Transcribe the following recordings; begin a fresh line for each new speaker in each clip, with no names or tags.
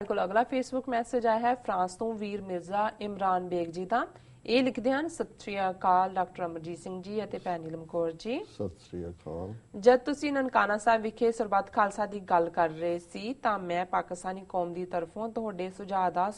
ਕੋਲ ਅਗਲਾ Facebook message ਆਇਆ ਹੈ ਫਰਾਂਸ ਤੋਂ ਵੀਰ ਮਿਰਜ਼ਾ ਇਮਰਾਨ ਬੇਗ ਜੀ ਦਾ। ਇਹ ਲਿਖਦੇ ਹਨ, ਸਤਿ ਸ੍ਰੀ ਅਕਾਲ ਡਾਕਟਰ ਅਮਰਜੀਤ ਸਿੰਘ ਜੀ ਅਤੇ ਭੈਣ ਨੀਲਮ ਕੌਰ ਜੀ।
ਸਤਿ ਸ੍ਰੀ ਅਕਾਲ।
ਜਦ ਤੁਸੀਂ ਨਨਕਾਣਾ ਸਾਹਿਬ ਵਿਖੇ ਸਰਬੱਤ ਖਾਲਸਾ ਦੀ ਗੱਲ ਕਰ ਰਹੇ ਸੀ ਤਾਂ ਮੈਂ ਪਾਕਿਸਤਾਨੀ ਕੌਮ ਦੀ ਤਰਫੋਂ ਤੁਹਾਡੇ ਸੁਝਾਅ ਦਾ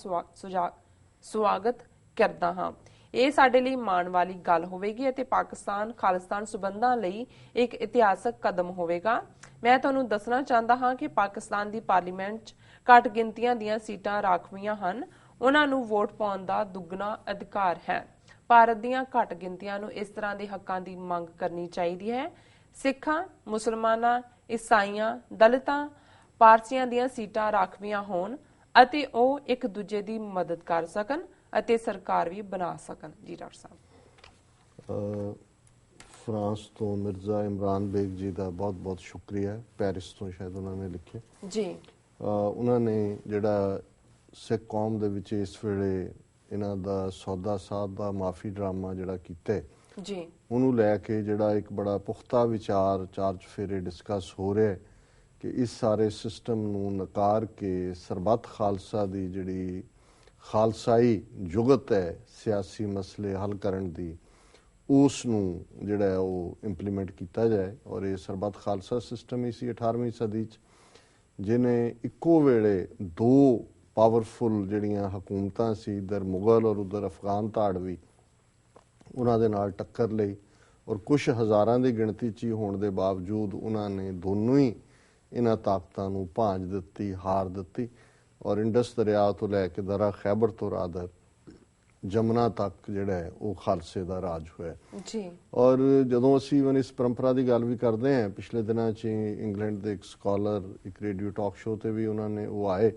ਸਵਾਗਤ ਕਰਦਾ ਹਾਂ। ਇਹ ਸਾਡੇ ਲਈ ਮਾਣ ਵਾਲੀ ਗੱਲ ਹੋਵੇਗੀ ਅਤੇ ਪਾਕਿਸਤਾਨ ਖਾਲਿਸਤਾਨ ਸਬੰਧਾਂ ਲਈ ਇੱਕ ਇਤਿਹਾਸਕ ਕਦਮ ਹੋਵੇਗਾ। ਮੈਂ ਤੁਹਾਨੂੰ ਦੱਸਣਾ ਚਾਹੁੰਦਾ ਹਾਂ ਕਿ ਪਾਕਿਸਤਾਨ ਦੀ ਪਾਰਲੀਮੈਂਟ 'ਚ ਘੱਟ ਗਿਣਤੀਆਂ ਦੀਆਂ ਸੀਟਾਂ ਰਾਖਵੀਆਂ ਹਨ। ਉਹਨਾਂ ਨੂੰ ਵੋਟ ਪਾਉਣ ਦਾ ਦੁੱਗਣਾ ਅਧਿਕਾਰ ਹੈ। ਭਾਰਤ ਦੀਆਂ ਘੱਟ ਗਿਣਤੀਆਂ ਨੂੰ ਇਸ ਤਰ੍ਹਾਂ ਦੇ ਹੱਕਾਂ ਦੀ ਮੰਗ ਕਰਨੀ ਚਾਹੀਦੀ ਹੈ। ਸਿੱਖਾਂ, ਮੁਸਲਮਾਨਾਂ, ਈਸਾਈਆਂ, ਦਲਿਤਾਂ, ਪਾਰਸੀਆਂ ਦੀਆਂ ਸੀਟਾਂ ਰਾਖਵੀਆਂ ਹੋਣ ਅਤੇ ਉਹ ਇੱਕ ਦੂਜੇ ਦੀ ਮਦਦ ਕਰ ਸਕਣ ਅਤੇ ਸਰਕਾਰ ਵੀ ਬਣਾ ਸਕਣ। ਜੀ ਡਾਕਟਰ ਸਾਹਿਬ।
ਫਰਾਂਸ ਤੋਂ ਮਿਰਜ਼ਾ ਇਮਰਾਨ ਬੇਗ ਜੀ ਦਾ ਬਹੁਤ ਬਹੁਤ ਸ਼ੁਕਰੀਆ। ਪੈਰਿਸ ਤੋਂ ਸ਼ਾਇਦ ਉਹਨਾਂ ਨੇ ਲਿਖਿਆ
ਜੀ।
ਉਹਨਾਂ ਨੇ ਜਿਹੜਾ ਸਿੱਖ ਕੌਮ ਦੇ ਵਿੱਚ ਇਸ ਵੇਲੇ ਇਹਨਾਂ ਦਾ ਸੌਦਾ ਸਾਧ ਦਾ ਮਾਫੀ ਡਰਾਮਾ ਜਿਹੜਾ ਕੀਤਾ
ਜੀ, ਉਹਨੂੰ
ਲੈ ਕੇ ਜਿਹੜਾ ਇੱਕ ਬੜਾ ਪੁਖਤਾ ਵਿਚਾਰ ਚਾਰ ਚੁਫੇਰੇ ਡਿਸਕਸ ਹੋ ਰਿਹਾ ਕਿ ਇਸ ਸਾਰੇ ਸਿਸਟਮ ਨੂੰ ਨਕਾਰ ਕੇ ਸਰਬੱਤ ਖਾਲਸਾ ਦੀ ਜਿਹੜੀ ਖਾਲਸਾਈ ਜੁਗਤ ਹੈ ਸਿਆਸੀ ਮਸਲੇ ਹੱਲ ਕਰਨ ਦੀ, ਉਸ ਨੂੰ ਜਿਹੜਾ ਉਹ ਇੰਪਲੀਮੈਂਟ ਕੀਤਾ ਜਾਏ। ਔਰ ਇਹ ਸਰਬੱਤ ਖਾਲਸਾ ਸਿਸਟਮ ਹੀ ਸੀ 18ਵੀਂ ਸਦੀ 'ਚ ਜਿਹਨੇ ਇੱਕੋ ਵੇਲੇ ਦੋ ਪਾਵਰਫੁਲ ਜਿਹੜੀਆਂ ਹਕੂਮਤਾਂ ਸੀ, ਇੱਧਰ ਮੁਗਲ ਔਰ ਉੱਧਰ ਅਫਗਾਨ ਧਾੜਵੀ, ਉਹਨਾਂ ਦੇ ਨਾਲ ਟੱਕਰ ਲਈ ਔਰ ਕੁਛ ਹਜ਼ਾਰਾਂ ਦੀ ਗਿਣਤੀ 'ਚ ਹੀ ਹੋਣ ਦੇ ਬਾਵਜੂਦ ਉਹਨਾਂ ਨੇ ਦੋਨੋਂ ਹੀ ਇਹਨਾਂ ਤਾਕਤਾਂ ਨੂੰ ਭਾਂਜ ਦਿੱਤੀ, ਹਾਰ ਦਿੱਤੀ। ਔਰ ਇੰਡਸ ਦਰਿਆ ਤੋਂ ਲੈ ਕੇ ਦਰਾ ਖੈਬਰ ਤੋਂ ਰਾਦਰ ਜਮਨਾ ਤੱਕ ਜਿਹੜਾ ਹੈ ਉਹ ਖਾਲਸੇ ਦਾ ਰਾਜ ਹੋਇਆ
ਜੀ।
ਔਰ ਜਦੋਂ ਅਸੀਂ ਇਸ ਪਰੰਪਰਾ ਦੀ ਗੱਲ ਵੀ ਕਰਦੇ ਹਾਂ, ਪਿਛਲੇ ਦਿਨਾਂ 'ਚ ਇੰਗਲੈਂਡ ਦੇ ਇੱਕ ਸਕਾਲਰ ਇੱਕ ਰੇਡੀਓ ਟਾਕ ਸ਼ੋਅ ਤੇ ਵੀ ਉਹਨਾਂ ਨੇ ਉਹ ਆਏ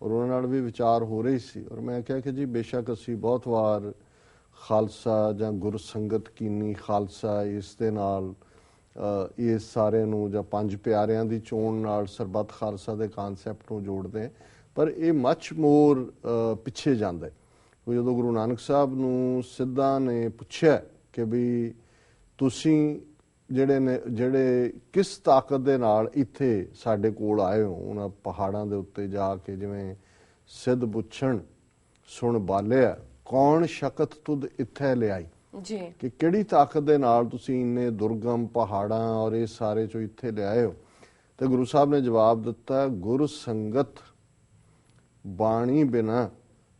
ਔਰ ਉਹਨਾਂ ਨਾਲ ਵੀ ਵਿਚਾਰ ਹੋ ਰਹੀ ਸੀ। ਔਰ ਮੈਂ ਕਿਹਾ ਕਿ ਜੀ ਬੇਸ਼ੱਕ ਅਸੀਂ ਬਹੁਤ ਵਾਰ ਖਾਲਸਾ ਜਾਂ ਗੁਰਸੰਗਤ ਕੀਨੀ ਖਾਲਸਾ ਇਸ ਦੇ ਨਾਲ ਇਸ ਸਾਰੇ ਨੂੰ ਜਾਂ ਪੰਜ ਪਿਆਰਿਆਂ ਦੀ ਚੋਣ ਨਾਲ ਸਰਬੱਤ ਖਾਲਸਾ ਦੇ ਕਾਨਸੈਪਟ ਨੂੰ ਜੋੜਦੇ, ਪਰ ਇਹ ਮੱਚ ਮੋਰ ਪਿੱਛੇ ਜਾਂਦਾ ਹੈ। ਜਦੋਂ ਗੁਰੂ ਨਾਨਕ ਸਾਹਿਬ ਨੂੰ ਸਿੱਧਾਂ ਨੇ ਪੁੱਛਿਆ ਕਿ ਵੀ ਤੁਸੀਂ ਜਿਹੜੇ ਕਿਸ ਤਾਕਤ ਦੇ ਨਾਲ ਇੱਥੇ ਸਾਡੇ ਕੋਲ ਆਏ ਹੋ, ਉਹਨਾਂ ਪਹਾੜਾਂ ਦੇ ਉੱਤੇ ਜਾ ਕੇ ਜਿਵੇਂ ਸਿੱਧ ਪੁੱਛਣ ਸੁਣ ਬਾਲਿਆ ਕੌਣ ਸ਼ਕਤ ਤੁਧ ਇੱਥੇ ਲਿਆਈ
ਜੀ, ਕਿ
ਕਿਹੜੀ ਤਾਕਤ ਦੇ ਨਾਲ ਤੁਸੀਂ ਇੰਨੇ ਦੁਰਗਮ ਪਹਾੜਾਂ ਔਰ ਇਹ ਸਾਰੇ ਚੋਂ ਇੱਥੇ ਲਿਆਏ ਹੋ। ਤੇ ਗੁਰੂ ਸਾਹਿਬ ਨੇ ਜਵਾਬ ਦਿੱਤਾ, ਗੁਰ ਸੰਗਤ ਬਾਣੀ ਬਿਨਾ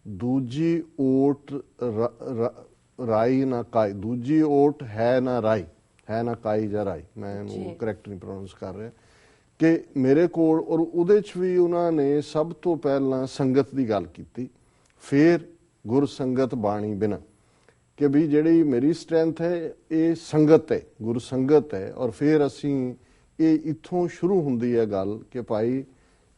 ਦੂਜੀ ਓਟ ਰਾਈ ਨਾ ਕਾਈ, ਦੂਜੀ ਓਟ ਹੈ ਨਾ ਰਾਈ, ਹੈ ਨਾ ਕਾਈ ਜਾਂ ਰਾਈ, ਮੈਂ ਇਹਨੂੰ ਕਰੈਕਟ ਨਹੀਂ ਪ੍ਰੋਨਾਂਸ ਕਰ ਰਿਹਾ, ਕਿ ਮੇਰੇ ਕੋਲ। ਔਰ ਉਹਦੇ 'ਚ ਵੀ ਉਹਨਾਂ ਨੇ ਸਭ ਤੋਂ ਪਹਿਲਾਂ ਸੰਗਤ ਦੀ ਗੱਲ ਕੀਤੀ, ਫਿਰ ਗੁਰ ਸੰਗਤ ਬਾਣੀ ਬਿਨਾ, ਕਿ ਵੀ ਜਿਹੜੀ ਮੇਰੀ ਸਟਰੈਂਥ ਹੈ ਇਹ ਸੰਗਤ ਹੈ, ਗੁਰ ਸੰਗਤ ਹੈ। ਔਰ ਫਿਰ ਅਸੀਂ ਇਹ ਇੱਥੋਂ ਸ਼ੁਰੂ ਹੁੰਦੀ ਹੈ ਗੱਲ ਕਿ ਭਾਈ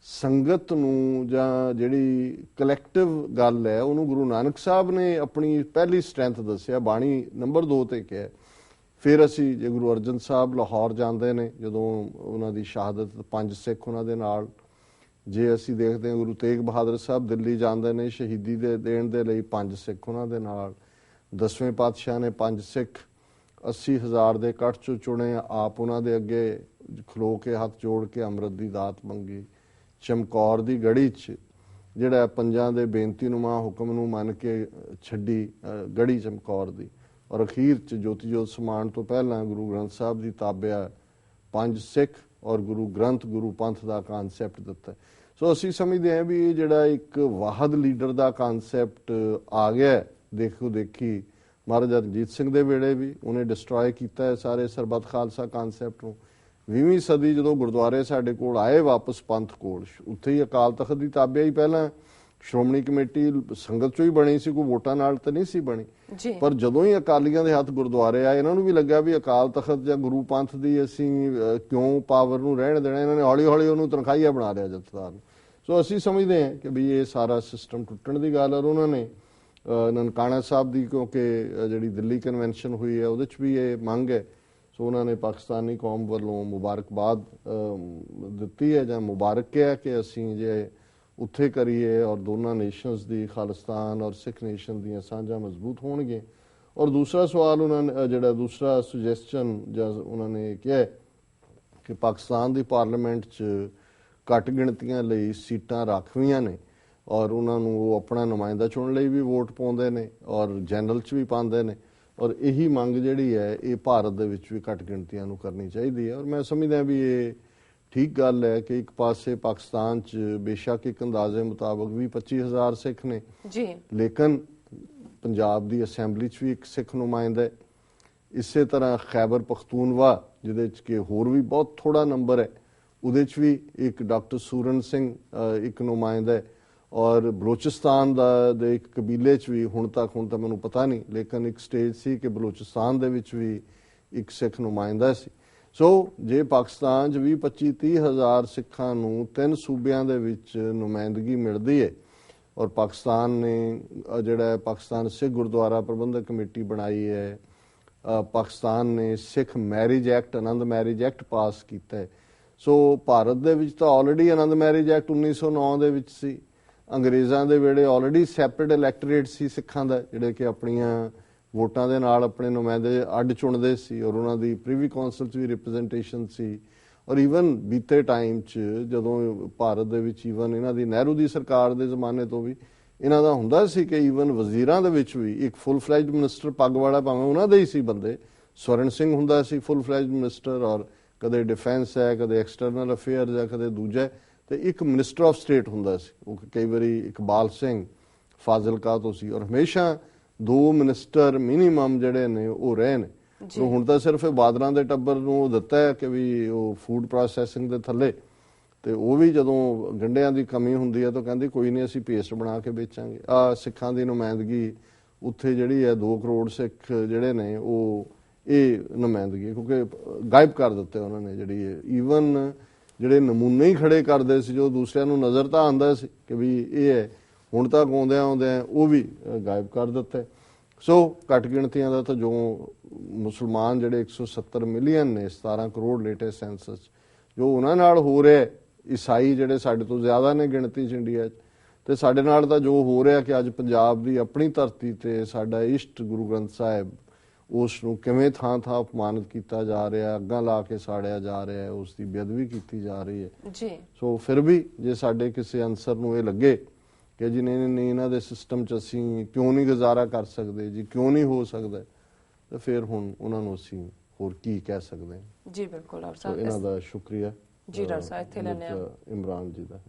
ਸੰਗਤ ਨੂੰ ਜਾਂ ਜਿਹੜੀ ਕਲੈਕਟਿਵ ਗੱਲ ਹੈ ਉਹਨੂੰ ਗੁਰੂ ਨਾਨਕ ਸਾਹਿਬ ਨੇ ਆਪਣੀ ਪਹਿਲੀ ਸਟਰੈਂਥ ਦੱਸਿਆ, ਬਾਣੀ ਨੰਬਰ 2 ਤੇ ਕਿਹਾ। ਫਿਰ ਅਸੀਂ ਜੇ ਗੁਰੂ ਅਰਜਨ ਸਾਹਿਬ ਲਾਹੌਰ ਜਾਂਦੇ ਨੇ, ਜਦੋਂ ਉਹਨਾਂ ਦੀ ਸ਼ਹਾਦਤ 5 ਸਿੱਖ ਉਹਨਾਂ ਦੇ ਨਾਲ, ਜੇ ਅਸੀਂ ਦੇਖਦੇ ਹਾਂ ਗੁਰੂ ਤੇਗ ਬਹਾਦਰ ਸਾਹਿਬ ਦਿੱਲੀ ਜਾਂਦੇ ਨੇ ਸ਼ਹੀਦੀ ਦੇ ਦੇਣ ਦੇ ਲਈ, 5 ਸਿੱਖ ਉਹਨਾਂ ਦੇ ਨਾਲ। 10ਵੇਂ ਪਾਤਸ਼ਾਹ ਨੇ 5 ਸਿੱਖ 80,000 ਦੇ ਇਕੱਠ 'ਚੋਂ ਚੁਣੇ, ਆਪ ਉਹਨਾਂ ਦੇ ਅੱਗੇ ਖਲੋ ਕੇ ਹੱਥ ਜੋੜ ਕੇ ਅੰਮ੍ਰਿਤ ਦੀ ਦਾਤ ਮੰਗੀ। ਚਮਕੌਰ ਦੀ ਗੜੀ 'ਚ ਜਿਹੜਾ ਪੰਜਾਂ ਦੇ ਬੇਨਤੀਨੁਮਾ ਹੁਕਮ ਨੂੰ ਮੰਨ ਕੇ ਛੱਡੀ ਗੜੀ ਚਮਕੌਰ ਦੀ, ਔਰ ਅਖੀਰ 'ਚ ਜੋਤੀ ਜੋਤ ਸਮਾਨ ਤੋਂ ਪਹਿਲਾਂ ਗੁਰੂ ਗ੍ਰੰਥ ਸਾਹਿਬ ਦੀ ਤਾਬਿਆ 5 ਸਿੱਖ ਔਰ ਗੁਰੂ ਗ੍ਰੰਥ ਗੁਰੂ ਪੰਥ ਦਾ ਕਾਨਸੈਪਟ ਦਿੱਤਾ। ਸੋ ਅਸੀਂ ਸਮਝਦੇ ਹਾਂ ਵੀ ਇਹ ਜਿਹੜਾ ਇੱਕ ਵਾਹਦ ਲੀਡਰ ਦਾ ਕਾਨਸੈਪਟ ਆ ਗਿਆ, ਦੇਖੋ ਦੇਖੀ ਮਹਾਰਾਜਾ ਰਣਜੀਤ ਸਿੰਘ ਦੇ ਵੇਲੇ ਵੀ ਉਹਨੇ ਡਿਸਟਰੋਏ ਕੀਤਾ ਹੈ ਸਾਰੇ ਸਰਬੱਤ ਖਾਲਸਾ ਕਾਨਸੈਪਟ ਨੂੰ। 20ਵੀਂ ਸਦੀ ਜਦੋਂ ਗੁਰਦੁਆਰੇ ਸਾਡੇ ਕੋਲ ਆਏ ਵਾਪਸ ਪੰਥ ਕੋਲ, ਉੱਥੇ ਹੀ ਅਕਾਲ ਤਖਤ ਦੀ ਤਾਬਿਆ ਹੀ ਪਹਿਲਾਂ ਸ਼੍ਰੋਮਣੀ ਕਮੇਟੀ ਸੰਗਤ ਚੋਂ ਹੀ ਬਣੀ ਸੀ, ਕੋਈ ਵੋਟਾਂ ਨਾਲ ਤਾਂ ਨਹੀਂ ਸੀ ਬਣੀ। ਪਰ ਜਦੋਂ ਹੀ ਅਕਾਲੀਆਂ ਦੇ ਹੱਥ ਗੁਰਦੁਆਰੇ ਆਏ, ਇਹਨਾਂ ਨੂੰ ਵੀ ਲੱਗਾ ਵੀ ਅਕਾਲ ਤਖਤ ਜਾਂ ਗੁਰੂ ਪੰਥ ਦੀ ਅਸੀਂ ਕਿਉਂ ਪਾਵਰ ਨੂੰ ਰਹਿਣ ਦੇਣਾ, ਇਹਨਾਂ ਨੇ ਹੌਲੀ ਹੌਲੀ ਉਹਨੂੰ ਤਨਖਾਹੀਆ ਬਣਾ ਲਿਆ ਜਥੇਦਾਰ ਨੂੰ। ਸੋ ਅਸੀਂ ਸਮਝਦੇ ਹਾਂ ਕਿ ਵੀ ਇਹ ਸਾਰਾ ਸਿਸਟਮ ਟੁੱਟਣ ਦੀ ਗੱਲ। ਔਰ ਉਹਨਾਂ ਨੇ ਨਨਕਾਣਾ ਸਾਹਿਬ ਦੀ, ਕਿਉਂਕਿ ਜਿਹੜੀ ਦਿੱਲੀ ਕਨਵੈਨਸ਼ਨ ਹੋਈ ਹੈ ਉਹਦੇ 'ਚ ਵੀ ਇਹ ਮੰਗ ਹੈ, ਸੋ ਉਹਨਾਂ ਨੇ ਪਾਕਿਸਤਾਨੀ ਕੌਮ ਵੱਲੋਂ ਮੁਬਾਰਕਬਾਦ ਦਿੱਤੀ ਹੈ ਜਾਂ ਮੁਬਾਰਕ ਕਿਹਾ ਕਿ ਅਸੀਂ ਜੇ ਉੱਥੇ ਕਰੀਏ ਔਰ ਦੋਨਾਂ ਨੇਸ਼ਨਸ ਦੀ, ਖਾਲਿਸਤਾਨ ਔਰ ਸਿੱਖ ਨੇਸ਼ਨ ਦੀਆਂ ਸਾਂਝਾਂ ਮਜ਼ਬੂਤ ਹੋਣਗੇ। ਔਰ ਦੂਸਰਾ ਸਵਾਲ ਉਹਨਾਂ ਨੇ ਜਿਹੜਾ ਦੂਸਰਾ ਸੁਜੈਸਸ਼ਨ ਜਾਂ ਉਹਨਾਂ ਨੇ ਕਿਹਾ ਕਿ ਪਾਕਿਸਤਾਨ ਦੀ ਪਾਰਲੀਮੈਂਟ 'ਚ ਘੱਟ ਗਿਣਤੀਆਂ ਲਈ ਸੀਟਾਂ ਰਾਖਵੀਆਂ ਨੇ, ਔਰ ਉਹਨਾਂ ਨੂੰ ਉਹ ਆਪਣਾ ਨੁਮਾਇੰਦਾ ਚੁਣਨ ਲਈ ਵੀ ਵੋਟ ਪਾਉਂਦੇ ਨੇ ਔਰ ਜਨਰਲ 'ਚ ਵੀ ਪਾਉਂਦੇ ਨੇ। ਔਰ ਇਹੀ ਮੰਗ ਜਿਹੜੀ ਹੈ ਇਹ ਭਾਰਤ ਦੇ ਵਿੱਚ ਵੀ ਘੱਟ ਗਿਣਤੀਆਂ ਨੂੰ ਕਰਨੀ ਚਾਹੀਦੀ ਹੈ। ਔਰ ਮੈਂ ਸਮਝਦਾ ਵੀ ਇਹ ਠੀਕ ਗੱਲ ਹੈ ਕਿ ਇੱਕ ਪਾਸੇ ਪਾਕਿਸਤਾਨ 'ਚ ਬੇਸ਼ੱਕ ਇੱਕ ਅੰਦਾਜ਼ੇ ਮੁਤਾਬਕ 20-25 ਹਜ਼ਾਰ ਸਿੱਖ ਨੇ
ਜੀ,
ਲੇਕਿਨ ਪੰਜਾਬ ਦੀ ਅਸੈਂਬਲੀ 'ਚ ਵੀ ਇੱਕ ਸਿੱਖ ਨੁਮਾਇੰਦਾ ਹੈ। ਇਸੇ ਤਰ੍ਹਾਂ ਖੈਬਰ ਪਖਤੂਨਵਾ ਜਿਹਦੇ 'ਚ ਕਿ ਹੋਰ ਵੀ ਬਹੁਤ ਥੋੜਾ ਨੰਬਰ ਹੈ, ਉਹਦੇ 'ਚ ਵੀ ਇੱਕ ਡਾਕਟਰ ਸੂਰਨ ਸਿੰਘ ਇੱਕ ਨੁਮਾਇੰਦਾ ਹੈ। ਔਰ ਬਲੋਚਿਸਤਾਨ ਦੇ ਇੱਕ ਕਬੀਲੇ 'ਚ ਵੀ ਹੁਣ ਤਾਂ ਮੈਨੂੰ ਪਤਾ ਨਹੀਂ, ਲੇਕਿਨ ਇੱਕ ਸਟੇਜ ਸੀ ਕਿ ਬਲੋਚਿਸਤਾਨ ਦੇ ਵਿੱਚ ਵੀ ਇੱਕ ਸਿੱਖ ਨੁਮਾਇੰਦਾ ਸੀ। ਸੋ ਜੇ ਪਾਕਿਸਤਾਨ 'ਚ 20-25-30 ਹਜ਼ਾਰ ਸਿੱਖਾਂ ਨੂੰ 3 ਸੂਬਿਆਂ ਦੇ ਵਿੱਚ ਨੁਮਾਇੰਦਗੀ ਮਿਲਦੀ ਹੈ ਔਰ ਪਾਕਿਸਤਾਨ ਨੇ ਜਿਹੜਾ ਪਾਕਿਸਤਾਨ ਸਿੱਖ ਗੁਰਦੁਆਰਾ ਪ੍ਰਬੰਧਕ ਕਮੇਟੀ ਬਣਾਈ ਹੈ, ਪਾਕਿਸਤਾਨ ਨੇ ਸਿੱਖ ਮੈਰਿਜ ਐਕਟ, ਆਨੰਦ ਮੈਰਿਜ ਐਕਟ ਪਾਸ ਕੀਤਾ ਹੈ। ਸੋ ਭਾਰਤ ਦੇ ਵਿੱਚ ਤਾਂ ਆਲਰੇਡੀ ਆਨੰਦ ਮੈਰਿਜ ਐਕਟ 1909 ਦੇ ਵਿੱਚ ਸੀ। ਅੰਗਰੇਜ਼ਾਂ ਦੇ ਵੇਲੇ ਆਲਰੇਡੀ ਸੈਪਰੇਟ ਇਲੈਕਟੋਰੇਟ ਸੀ ਸਿੱਖਾਂ ਦਾ, ਜਿਹੜੇ ਕਿ ਆਪਣੀਆਂ ਵੋਟਾਂ ਦੇ ਨਾਲ ਆਪਣੇ ਨੁਮਾਇੰਦੇ ਅੱਡ ਚੁਣਦੇ ਸੀ ਔਰ ਉਹਨਾਂ ਦੀ ਪ੍ਰੀਵੀ ਕੌਂਸਲ 'ਚ ਵੀ ਰਿਪਰੈਜ਼ੈਂਟੇਸ਼ਨ ਸੀ। ਔਰ ਈਵਨ ਬੀਤੇ ਟਾਈਮ 'ਚ ਜਦੋਂ ਭਾਰਤ ਦੇ ਵਿੱਚ ਈਵਨ ਇਹਨਾਂ ਦੀ ਨਹਿਰੂ ਦੀ ਸਰਕਾਰ ਦੇ ਜ਼ਮਾਨੇ ਤੋਂ ਵੀ ਇਹਨਾਂ ਦਾ ਹੁੰਦਾ ਸੀ ਕਿ ਈਵਨ ਵਜ਼ੀਰਾਂ ਦੇ ਵਿੱਚ ਵੀ ਇੱਕ ਫੁੱਲ ਫਲੈਜਡ ਮਿਨਿਸਟਰ ਪੱਗ ਵਾਲਾ, ਭਾਵੇਂ ਉਹਨਾਂ ਦੇ ਹੀ ਸੀ ਬੰਦੇ, ਸਵਰਨ ਸਿੰਘ ਹੁੰਦਾ ਸੀ ਫੁੱਲ ਫਲੈਜਡ ਮਿਨਿਸਟਰ, ਔਰ ਕਦੇ ਡਿਫੈਂਸ ਹੈ, ਕਦੇ ਐਕਸਟਰਨਲ ਅਫੇਅਰਸ ਹੈ, ਕਦੇ ਦੂਜਾ, ਤੇ ਇੱਕ ਮਿਨਿਸਟਰ ਆਫ ਸਟੇਟ ਹੁੰਦਾ ਸੀ। ਉਹ ਕਈ ਵਾਰੀ ਇਕਬਾਲ ਸਿੰਘ ਫਾਜ਼ਿਲਕਾ ਤੋਂ ਸੀ। ਔਰ ਹਮੇਸ਼ਾ 2 ਮਿਨਿਸਟਰ ਮਿਨੀਮਮ ਜਿਹੜੇ ਨੇ ਉਹ ਰਹੇ ਨੇ। ਹੁਣ ਤਾਂ ਸਿਰਫ ਬਾਦਲਾਂ ਦੇ ਟੱਬਰ ਨੂੰ ਦਿੱਤਾ ਹੈ ਕਿ ਵੀ ਉਹ ਫੂਡ ਪ੍ਰੋਸੈਸਿੰਗ ਦੇ ਥੱਲੇ, ਤੇ ਉਹ ਵੀ ਜਦੋਂ ਗੰਢਿਆਂ ਦੀ ਕਮੀ ਹੁੰਦੀ ਹੈ ਤਾਂ ਕਹਿੰਦੀ ਕੋਈ ਨਹੀਂ ਅਸੀਂ ਪੇਸਟ ਬਣਾ ਕੇ ਵੇਚਾਂਗੇ। ਸਿੱਖਾਂ ਦੀ ਨੁਮਾਇੰਦਗੀ ਉੱਥੇ ਜਿਹੜੀ ਹੈ 2 ਕਰੋੜ ਸਿੱਖ ਜਿਹੜੇ ਨੇ ਉਹ ਇਹ ਨੁਮਾਇੰਦਗੀ ਕਿਉਂਕਿ ਗਾਇਬ ਕਰ ਦਿੱਤੇ ਉਹਨਾਂ ਨੇ। ਜਿਹੜੀ ਈਵਨ ਜਿਹੜੇ ਨਮੂਨੇ ਹੀ ਖੜੇ ਕਰਦੇ ਸੀ ਜੋ ਦੂਸਰਿਆਂ ਨੂੰ ਨਜ਼ਰ ਤਾਂ ਆਉਂਦਾ ਸੀ ਕਿ ਵੀ ਇਹ ਹੈ, ਹੁਣ ਤੱਕ ਆਉਂਦਿਆਂ ਉਹ ਵੀ ਗਾਇਬ ਕਰ ਦਿੱਤੇ। ਸੋ ਘੱਟ ਗਿਣਤੀਆਂ ਦਾ ਤਾਂ ਜੋ ਮੁਸਲਮਾਨ ਜਿਹੜੇ 170 ਮਿਲੀਅਨ ਨੇ, 17 ਕਰੋੜ ਲੇਟੈਸਟ ਸੈਂਸਸ, ਜੋ ਉਹਨਾਂ ਨਾਲ ਹੋ ਰਿਹਾ, ਈਸਾਈ ਜਿਹੜੇ ਸਾਡੇ ਤੋਂ ਜ਼ਿਆਦਾ ਨੇ ਗਿਣਤੀ 'ਚ ਇੰਡੀਆ 'ਚ, ਤੇ ਸਾਡੇ ਨਾਲ ਤਾਂ ਜੋ ਹੋ ਰਿਹਾ ਕਿ ਅੱਜ ਪੰਜਾਬ ਦੀ ਆਪਣੀ ਧਰਤੀ ਤੇ ਸਾਡਾ ਇਸ਼ਟ ਗੁਰੂ ਗ੍ਰੰਥ ਸਾਹਿਬ, ਉਸ ਨੂੰ ਕਿਵੇਂ ਥਾਂ-ਥਾਂ ਅਪਮਾਨਿਤ ਕੀਤਾ ਜਾ ਰਿਹਾ, ਅੱਗਾਂ ਲਾ ਕੇ ਸਾੜਿਆ ਜਾ ਰਿਹਾ, ਉਸ ਦੀ ਬੇਅਦਬੀ ਕੀਤੀ ਜਾ ਰਹੀ ਹੈ
ਜੀ।
ਸੋ ਫਿਰ ਵੀ ਜੇ ਸਾਡੇ ਕਿਸੇ ਅਨਸਰ ਨੂੰ ਇਹ ਲੱਗੇ ਕਿ ਜੀ ਨਹੀਂ ਇਹਨਾਂ ਦੇ ਸਿਸਟਮ 'ਚ ਅਸੀਂ ਕਿਉਂ ਨਹੀਂ ਗੁਜ਼ਾਰਾ ਕਰ ਸਕਦੇ ਜੀ, ਕਿਉਂ ਨਹੀਂ ਹੋ ਸਕਦਾ, ਤਾਂ ਫਿਰ ਹੁਣ ਉਹਨਾਂ ਨੂੰ ਅਸੀਂ ਹੋਰ ਕੀ ਕਹਿ ਸਕਦੇ ਹਾਂ।
ਜੀ ਬਿਲਕੁਲ ਡਾਕਟਰ
ਸੋ
ਸਾਹਿਬ,
ਇਹਨਾਂ ਦਾ ਸ਼ੁਕਰੀਆ
ਜੀ ਡਾਕਟਰ ਸਾਹਿਬ ਇੱਥੇ ਲੈਣੇ ਆ
ਇਮਰਾਨ ਜੀ ਦਾ।